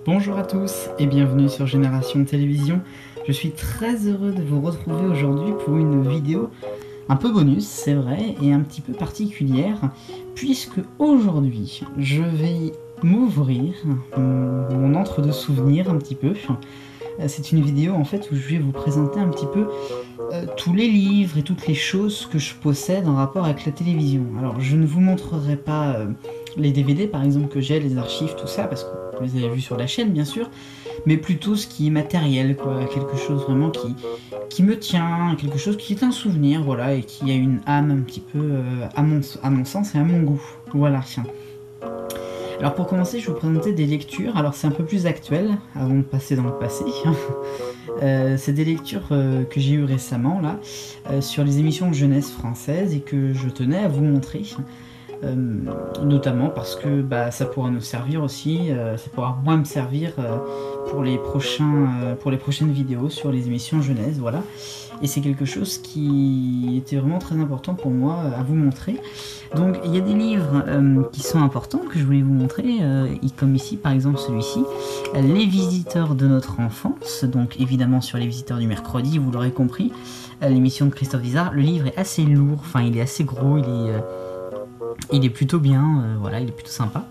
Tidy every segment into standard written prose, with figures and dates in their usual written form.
Bonjour à tous et bienvenue sur Génération Télévision. Je suis très heureux de vous retrouver aujourd'hui pour une vidéo un peu bonus, c'est vrai, et un petit peu particulière, puisque aujourd'hui je vais m'ouvrir mon entre-deux souvenirs un petit peu. C'est une vidéo en fait où je vais vous présenter un petit peu tous les livres et toutes les choses que je possède en rapport avec la télévision. Alors je ne vous montrerai pas les DVD par exemple que j'ai, les archives, tout ça, parce que vous les avez vus sur la chaîne bien sûr, mais plutôt ce qui est matériel, quoi, quelque chose vraiment qui me tient, quelque chose qui est un souvenir, voilà, et qui a une âme un petit peu à mon sens et à mon goût. Voilà. Alors pour commencer, je vais vous présenter des lectures. Alors c'est un peu plus actuel, avant de passer dans le passé. C'est des lectures que j'ai eues récemment, là, sur les émissions de jeunesse françaises et que je tenais à vous montrer. Notamment parce que ça pourra nous servir aussi, ça pourra moins me servir pour les prochaines vidéos sur les émissions jeunesse, voilà. Et c'est quelque chose qui était vraiment très important pour moi à vous montrer. Donc il y a des livres qui sont importants que je voulais vous montrer, comme ici par exemple celui-ci, Les visiteurs de notre enfance, donc évidemment sur Les visiteurs du mercredi, vous l'aurez compris, l'émission de Christophe Izard. Le livre est assez lourd, enfin il est assez gros, il est plutôt bien, voilà, il est plutôt sympa.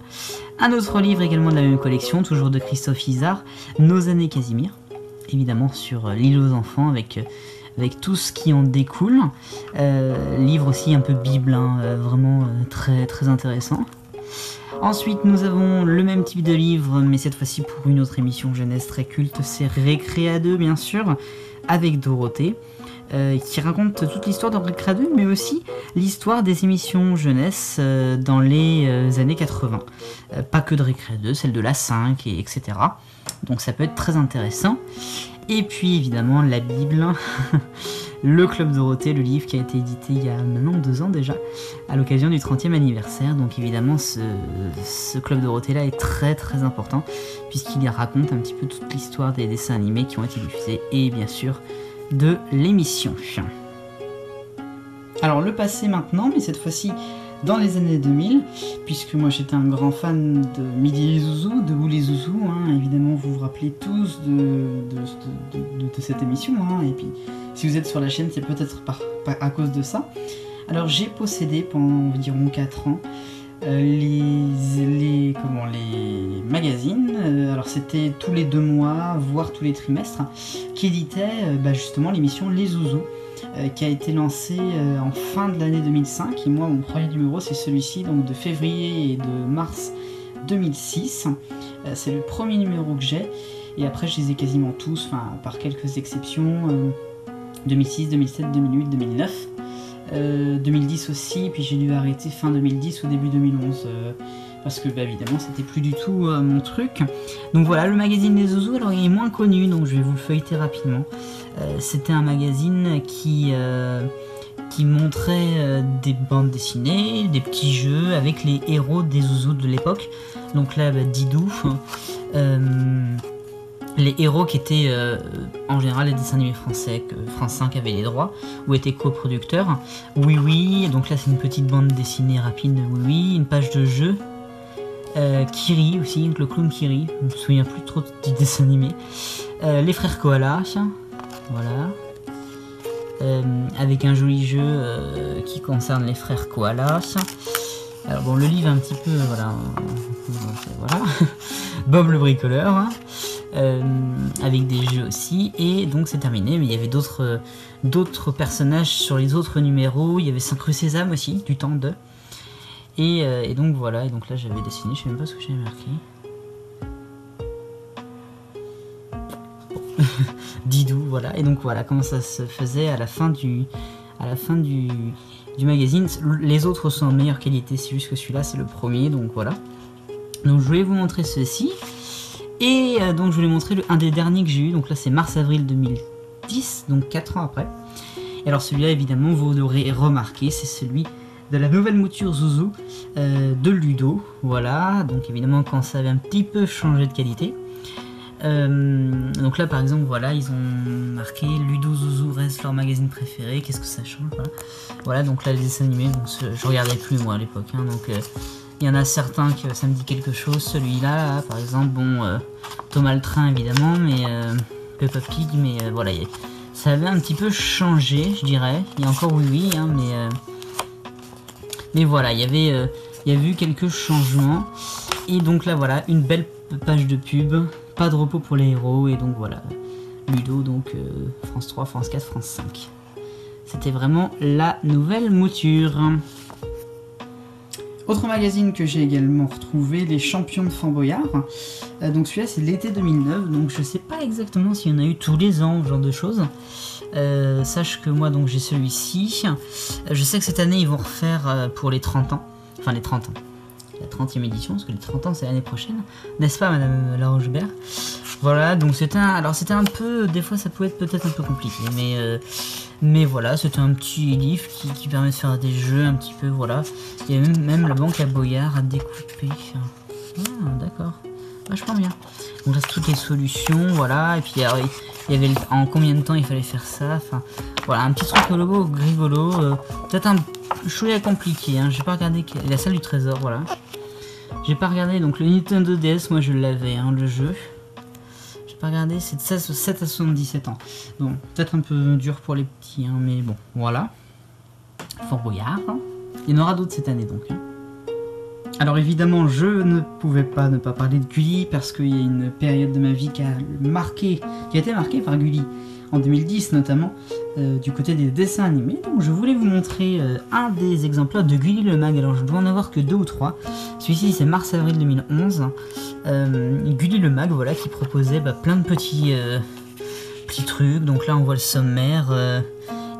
Un autre livre également de la même collection, toujours de Christophe Izard, Nos années Casimir, évidemment sur l'île aux enfants avec tout ce qui en découle. Livre aussi un peu bible, hein, vraiment très, très intéressant. Ensuite nous avons le même type de livre, mais cette fois-ci pour une autre émission jeunesse très culte, c'est Récré à 2 bien sûr, avec Dorothée. Qui raconte toute l'histoire de Récré à 2, mais aussi l'histoire des émissions jeunesse dans les années 80. Pas que de Récré à 2, celle de la 5, etc. Donc ça peut être très intéressant. Et puis évidemment la Bible, le Club Dorothée, le livre qui a été édité il y a maintenant 2 ans déjà, à l'occasion du 30e anniversaire. Donc évidemment ce Club Dorothée là est très très important, puisqu'il raconte un petit peu toute l'histoire des dessins animés qui ont été diffusés, et bien sûr de l'émission. Alors le passé maintenant, mais cette fois-ci dans les années 2000, puisque moi j'étais un grand fan de Midi les Zouzous, de Vous les Zouzous, hein. Évidemment vous vous rappelez tous de cette émission, hein. Et puis si vous êtes sur la chaîne, c'est peut-être à cause de ça. Alors j'ai possédé pendant environ 4 ans les magazines, alors c'était tous les 2 mois, voire tous les trimestres, qui éditaient justement l'émission Les Zouzous, qui a été lancée en fin de l'année 2005, et moi mon premier numéro c'est celui-ci, donc de février et de mars 2006, c'est le premier numéro que j'ai, et après je les ai quasiment tous, enfin par quelques exceptions, 2006, 2007, 2008, 2009, 2010 aussi, puis j'ai dû arrêter fin 2010 ou début 2011, parce que évidemment c'était plus du tout mon truc. Donc voilà, le magazine des Zouzous, alors il est moins connu, donc je vais vous le feuilleter rapidement. C'était un magazine qui montrait des bandes dessinées, des petits jeux avec les héros des Zouzous de l'époque. Donc là, Didou, les héros qui étaient en général les dessins animés français, que France 5 avait les droits, ou étaient coproducteurs. Oui Oui, donc là c'est une petite bande dessinée rapide de Oui Oui, une page de jeu. Kiri aussi, le clown Kiri, je me souviens plus trop du dessin animé. Les frères Koala, voilà. Avec un joli jeu qui concerne les frères Koala. Alors bon, le livre un petit peu, voilà. Bob le bricoleur, hein. Avec des jeux aussi, et donc c'est terminé, mais il y avait d'autres personnages sur les autres numéros. Il y avait 5 rue Sésame aussi, du temps de, et donc voilà, et donc là j'avais dessiné, je sais même pas ce que j'avais marqué. Didou, voilà, et donc voilà comment ça se faisait à la fin du magazine. Les autres sont en meilleure qualité, c'est juste que celui-là c'est le premier, donc voilà. Donc je voulais vous montrer ceci. Et donc je voulais montrer un des derniers que j'ai eu, donc là c'est mars-avril 2010, donc 4 ans après. Et alors celui-là évidemment vous l'aurez remarqué, c'est celui de la nouvelle mouture Zouzou de Ludo, voilà, donc évidemment quand ça avait un petit peu changé de qualité. Donc là par exemple voilà, ils ont marqué Ludo Zouzou reste leur magazine préféré, qu'est-ce que ça change, voilà. Voilà, donc là les dessins animés, donc je regardais plus moi à l'époque, hein, donc Il y en a certains que ça me dit quelque chose, celui-là, là, par exemple, bon, Thomas le Train évidemment, mais Peppa Pig, mais voilà, ça avait un petit peu changé, je dirais. Il y a encore Oui Oui, hein, mais voilà, il y avait eu quelques changements. Et donc là, voilà, une belle page de pub, pas de repos pour les héros, et donc voilà, Ludo, donc France 3, France 4, France 5. C'était vraiment la nouvelle mouture. Autre magazine que j'ai également retrouvé, les Champions de Fort Boyard. Donc celui-là c'est l'été 2009, donc je sais pas exactement s'il y en a eu tous les ans, ce genre de choses. Sache que moi donc j'ai celui-ci. Je sais que cette année ils vont refaire pour les 30 ans. Enfin les 30 ans. La 30e édition, parce que les 30 ans c'est l'année prochaine. N'est-ce pas Madame Larochebert? Voilà, donc c'était un peu, des fois ça pouvait être peut-être un peu compliqué, mais voilà, c'était un petit livre qui permet de faire des jeux un petit peu, voilà. Il y a même la banque à Boyard à découper. Ah, d'accord, vachement bien. Donc là, c'est toutes les solutions, voilà, et puis alors, il y avait en combien de temps il fallait faire ça, enfin, voilà, un petit truc rigolo, peut-être un chouïa compliqué, hein. J'ai pas regardé la salle du trésor, voilà. J'ai pas regardé, donc le Nintendo DS, moi je l'avais, hein, le jeu. Regardez, c'est de 7 à 77 ans. Bon, peut-être un peu dur pour les petits, hein, mais bon, voilà. Fort Boyard. Hein. Il y en aura d'autres cette année, donc. Hein. Alors évidemment, je ne pouvais pas ne pas parler de Gulli, parce qu'il y a une période de ma vie qui a été marquée par Gulli, en 2010 notamment, du côté des dessins animés. Donc je voulais vous montrer un des exemplaires de Gulli le Mag. Alors je dois en avoir que 2 ou 3. Celui-ci, c'est mars-avril 2011. Gulli le Mag, voilà, qui proposait plein de petits trucs. Donc là on voit le sommaire,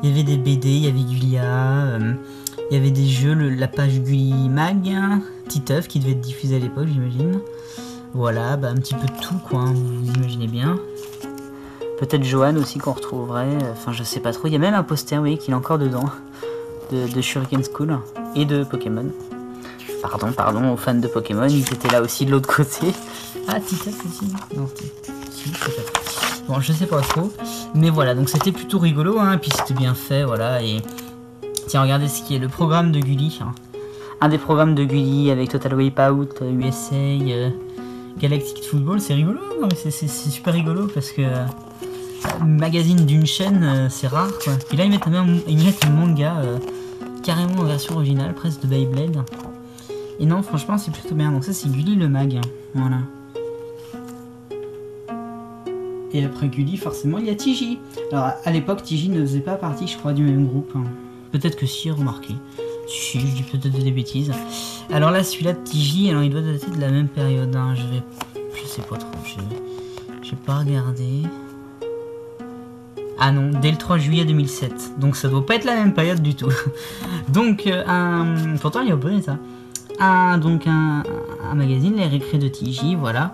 il y avait des BD, il y avait Gullia, il y avait des jeux, la page Gulli Mag, Titeuf qui devait être diffusé à l'époque j'imagine. Voilà, un petit peu de tout quoi, hein, vous imaginez bien. Peut-être Johan aussi qu'on retrouverait, enfin je sais pas trop, il y a même un poster, oui, qu'il est encore dedans, de Shuriken School et de Pokémon. Pardon aux fans de Pokémon, ils étaient là aussi de l'autre côté. Ah, Titeuf aussi. Non, si, peut-être. Bon, je sais pas trop. Mais voilà, donc c'était plutôt rigolo, hein, et puis c'était bien fait, voilà. Et tiens, regardez ce qui est le programme de Gulli. Hein. Un des programmes de Gulli avec Total Wipeout, USA, Galactic Football, c'est rigolo. Non, mais c'est super rigolo parce que magazine d'une chaîne, c'est rare, quoi. Et là, ils mettent un manga carrément en version originale, presque de Beyblade. Et non, franchement, c'est plutôt bien. Donc ça, c'est Gulli le Mag. Voilà. Et après Gulli, forcément, il y a TJ. Alors, à l'époque, TJ ne faisait pas partie, je crois, du même groupe. Hein. Peut-être que si, remarquez. Si, je dis peut-être des bêtises. Alors là, celui-là de TJ, alors il doit dater de la même période. Hein. Je sais pas trop. J'ai pas regardé. Ah non, dès le 3 juillet 2007. Donc ça doit pas être la même période du tout. Donc, pourtant, il est au bon état. Un magazine, les récrés de TJ, voilà.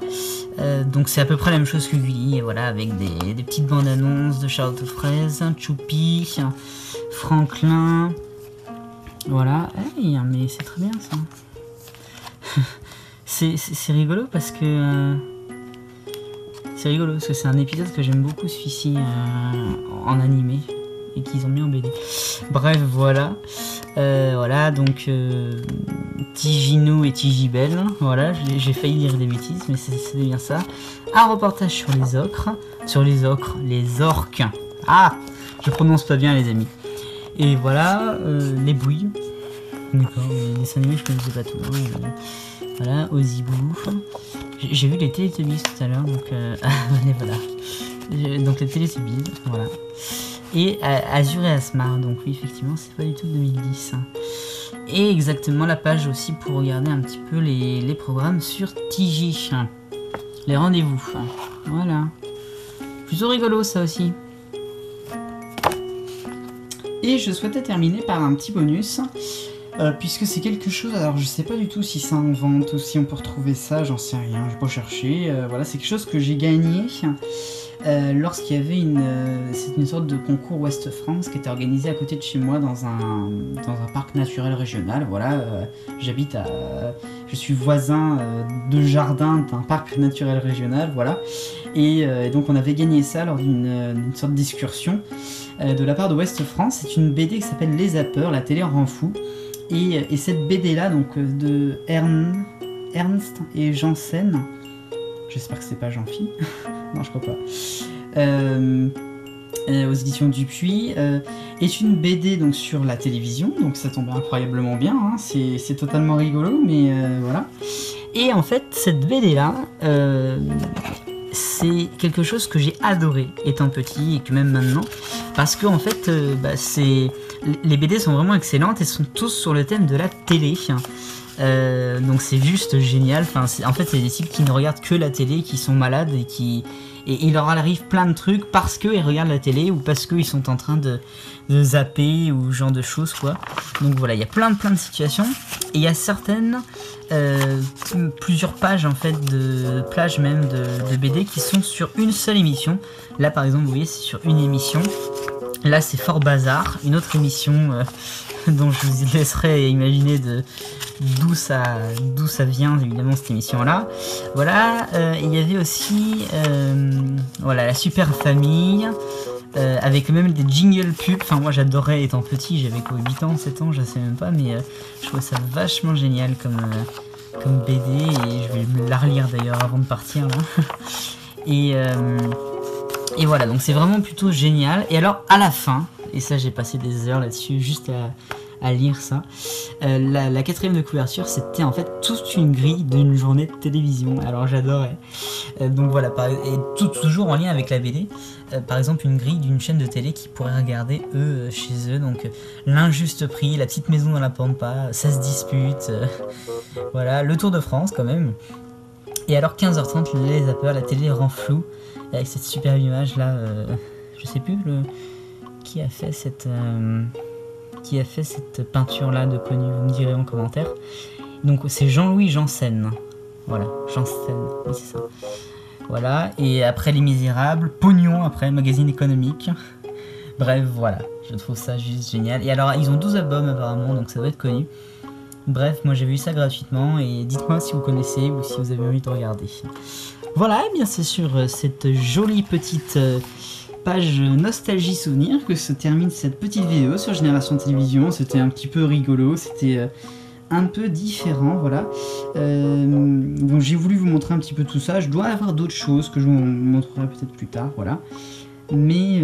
Donc c'est à peu près la même chose que Gulli, et voilà, avec des petites bandes annonces de Charlotte Fraise, Choupi, Franklin, voilà. Hey, mais c'est très bien ça. c'est rigolo parce que c'est un épisode que j'aime beaucoup, celui-ci, en animé, et qu'ils ont mis en BD. Bref, voilà. Voilà, donc Tigino et Tigibel, voilà, j'ai failli dire des bêtises, mais c'est bien ça. Un reportage sur les orques. Ah, je prononce pas bien les amis. Et voilà, les bouilles. D'accord, les dessins animés je connaissais pas tout. Hein, voilà, Ozibou. J'ai vu les Télétubbies tout à l'heure, donc voilà. Donc les Télétubbies, voilà. Et Azur et Asmar, donc oui effectivement c'est pas du tout 2010. Et exactement la page aussi pour regarder un petit peu les programmes sur TJ. Les rendez-vous. Voilà. Plutôt rigolo ça aussi. Et je souhaitais terminer par un petit bonus. Puisque c'est quelque chose, alors je sais pas du tout si c'est en vente ou si on peut retrouver ça, j'en sais rien, je vais pas chercher. Voilà, c'est quelque chose que j'ai gagné lorsqu'il y avait c'est une sorte de concours Ouest France qui était organisé à côté de chez moi dans un parc naturel régional. Voilà, je suis voisin de jardin d'un parc naturel régional, voilà. Et donc on avait gagné ça lors d'une sorte d'excursion de la part de Ouest France. C'est une BD qui s'appelle Les Zappeurs, la télé rend fou. Et cette BD là, donc de Ernst et Janssen, j'espère que c'est pas Jean-Phi, non je crois pas, aux éditions Dupuis, est une BD donc sur la télévision, donc ça tombe incroyablement bien, hein, c'est totalement rigolo, mais voilà. Et en fait, cette BD là, c'est quelque chose que j'ai adoré étant petit et que même maintenant, parce que en fait, les BD sont vraiment excellentes et sont tous sur le thème de la télé. Donc c'est juste génial. Enfin, en fait, c'est des types qui ne regardent que la télé, qui sont malades et il leur arrive plein de trucs parce qu'ils regardent la télé ou parce qu'ils sont en train de zapper ou ce genre de choses quoi. Donc voilà, il y a plein de situations et il y a certaines plusieurs pages en fait de plages même de BD qui sont sur une seule émission. Là par exemple vous voyez c'est sur une émission. Là c'est Fort Bazar, une autre émission dont je vous laisserai imaginer d'où ça vient évidemment cette émission là. Voilà, il y avait aussi voilà, la Super Famille avec même des jingle pubs. Enfin moi j'adorais étant petit, j'avais quoi 8 ans, 7 ans, je sais même pas, mais je trouvais ça vachement génial comme BD et je vais me la relire d'ailleurs avant de partir là. Et voilà, donc c'est vraiment plutôt génial. Et alors à la fin, et ça j'ai passé des heures là-dessus juste à lire ça, la quatrième de couverture c'était en fait toute une grille d'une journée de télévision, alors j'adorais. Donc voilà, et toujours en lien avec la BD, par exemple une grille d'une chaîne de télé qui pourrait regarder eux chez eux, donc l'injuste prix, la petite maison dans la pampa, ça se dispute, voilà, le Tour de France quand même. Et alors 15h30 les zappers, la télé rend flou avec cette superbe image là, je sais plus qui a fait cette peinture là de connu, vous me direz en commentaire. Donc c'est Jean-Louis Janssen, voilà, Janssen, oui c'est ça. Voilà, et après Les Misérables, Pognon après, magazine économique. Bref, voilà, je trouve ça juste génial. Et alors ils ont 12 albums apparemment, donc ça doit être connu. Bref, moi j'ai vu ça gratuitement et dites-moi si vous connaissez ou si vous avez envie de regarder. Voilà, et bien c'est sur cette jolie petite page nostalgie souvenir que se termine cette petite vidéo sur Génération Télévision. C'était un petit peu rigolo, c'était un peu différent, voilà. Bon, j'ai voulu vous montrer un petit peu tout ça. Je dois avoir d'autres choses que je vous montrerai peut-être plus tard, voilà. Mais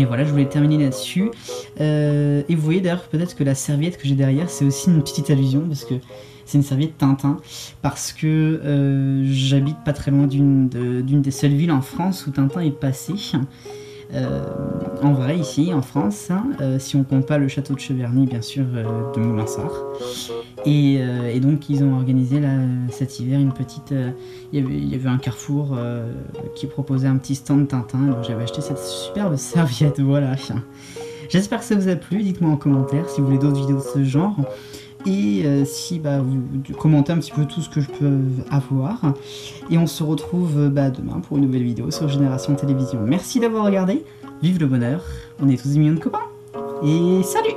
voilà, je voulais terminer là-dessus. Et vous voyez d'ailleurs peut-être que la serviette que j'ai derrière, c'est aussi une petite allusion parce que c'est une serviette Tintin, parce que j'habite pas très loin d'une des seules villes en France où Tintin est passé. En vrai, ici, en France, hein, si on compte pas le château de Cheverny, bien sûr, de Moulinsart. Et donc, ils ont organisé là, cet hiver une petite... Il y avait un carrefour qui proposait un petit stand Tintin, donc j'avais acheté cette superbe serviette, voilà. J'espère que ça vous a plu, dites-moi en commentaire si vous voulez d'autres vidéos de ce genre. Et si vous commentez un petit peu tout ce que je peux avoir. Et on se retrouve demain pour une nouvelle vidéo sur Génération Télévision. Merci d'avoir regardé, vive le bonheur, on est tous des millions de copains, et salut!